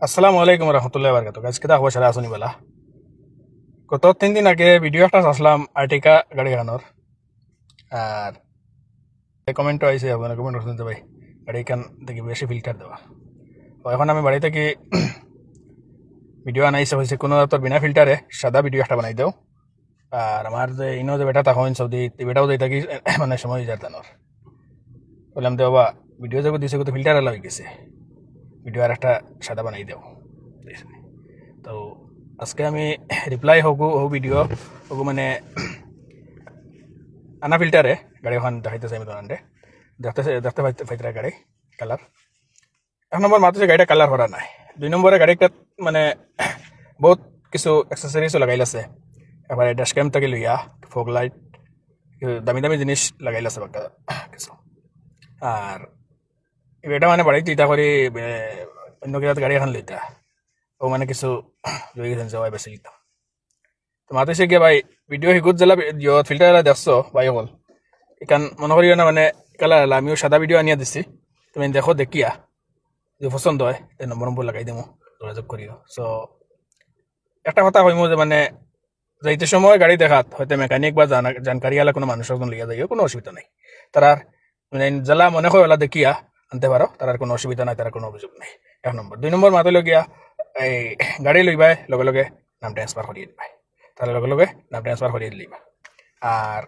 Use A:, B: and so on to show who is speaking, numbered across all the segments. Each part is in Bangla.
A: আসসালামু আলাইকুম রহমতুল্লাহ বারকাত গাছ কেতা খবর সারা আসনি বেলা গত 3 দিন আগে ভিডিও একটা আসলাম আর্টিকা গাড়ি খানোর আর কমেন্টও আইসে আপনার কমেন্ট করছেন যে ভাই গাড়ি খান দেখি বেশি ফিল্টার দেওয়া তো এখন আমি বাড়ি থেকে ভিডিও আনাইছে হয়েছে কোনো তোর বিনা ফিল্টারে সাদা ভিডিও একটা বানাই দেও আর আমার যে ইনো যে বেটা তখন সৌদি বেটাও দিয়ে থাকি মানে সময় যায় তানোর বললাম দে বাবা ভিডিও যখন দিছে তো ফিল্টার এলা হয়ে গেছে ভিডিও আর একটা সাদা বানাই দেও তো আজকে আমি রিপ্লাই হোক ভিডিও হোক মানে আনা ফিল্টারে গাড়ি ওখান দেখাইতেছে আমি তোমার দেখতে পাইতে গাড়ি কালার 1 নম্বর মাত্র গাড়িটা কালার করা নাই 2 নম্বরে গাড়িটা মানে বহুত কিছু অ্যাক্সেসরিজও লাগাইলাছে এবারে ড্যাশ ক্যাম থেকে লইয়া ফগ লাইট দামি দামি জিনিস লাগাইলাছে বাক্কা কিছু আর এটা মানে বাড়িতে ইটা করে অন্য কিনা গাড়ি এখন লইতা ও মানে কিছু লই গেছেন যাওয়াই বেশি লিতাম তো মাতিছে গিয়ে ভাই ভিডিও হিগুত জেলা ফিল্টার দেখছো ভাই অকল এখান মনে করিও না মানে কালার আমিও সাদা ভিডিও আনিয়া দিছি তুমি দেখো দেখিয়া যদি পছন্দ হয় তাই নম্বর লাগাই দিমো যোগাযোগ করিও সো একটা কথা কইমো যে মানে যাইতে সময় গাড়ি দেখাত হয়তো মেকানিক বা জানকারি আলা কোনো মানুষ একজন লিয়া যাইও কোনো অসুবিধা নাই তারার মানে জেলা মনে হয় ওলা দেখিয়া আনতে পারো তার কোনো অসুবিধা নাই তার কোনো অভিযোগ নাই 1 নম্বর 2 নম্বর মাথা লগিয়া এই গাড়ি লইবাই লগে লগে নাম ট্রান্সফার করিয়ে দিবাই তার লগে লগে নাম ট্রান্সফার করিয়ে দিলিবা আর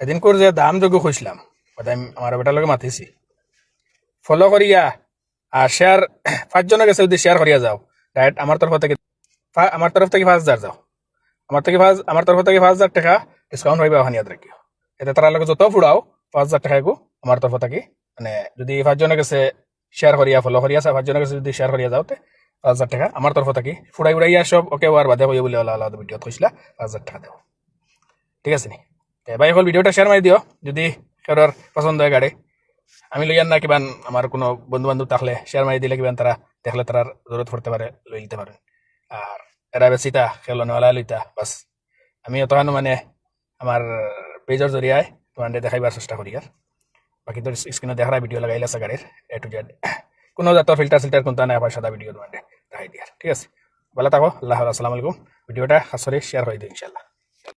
A: সেদিন করে যে দাম যোগ্য খুঁজলাম আমি আমার বেটার লগে মাতিছি ফলো করিয়া আর শেয়ার 5 জনের কাছে যদি শেয়ার করিয়া যাও ডাইরেক্ট আমার তরফ থেকে 5,000 যাও আমার তরফ থেকে 5,000 টাকা ডিসকাউন্ট হইবে ওখানে ইয়াদ রাখিও এতে তার লগে যত ফুড়াও 5,000 টাকা আমার তরফ থেকে মানে যদি 5 জনের কাছে শেয়ার করিয়া ফলো করিয়া 5 জনের কাছে যদি শেয়ার করিয়া যাওতে 5,000 টাকা আমার তরফ থেকে ফুড়াইয়া সব ওকে আর বাদে হইয়া বলে আলাদা ভিডিও কইছিলা 5,000 টাকা দেও ঠিক আছে নি ভাই হল ভিডিওটা শেয়ার মারি দিও যদি কারোর পছন্দ হয় গাড়ি আমি লইয়ান না কিবান আমার কোনো বন্ধু বান্ধব থাকলে শেয়ার মারি দিলে কিবান তারা দেখলে তার জরুরত পড়তে পারে লই নিতে পারেন আর এরা বেশিটা খেলনেওয়ালা লইতা বাস আমি অতখানো মানে আমার পেজের জরিয়ায় তোমার দেখাইবার চেষ্টা করি আর বাকি তোর স্ক্রিনে দেখার ভিডিও লাগাইলে আছে গাড়ির এ টু জেড কোনো জাতর ফিল্টার কোনটা নাই আবার সাদা ভিডিও তোমার দেখাই দিয়ার ঠিক আছে ভালো থাকো আল্লাহ আসসালামু আলাইকুম ভিডিওটা আসলে শেয়ার করে দিও ইনশাল্লাহ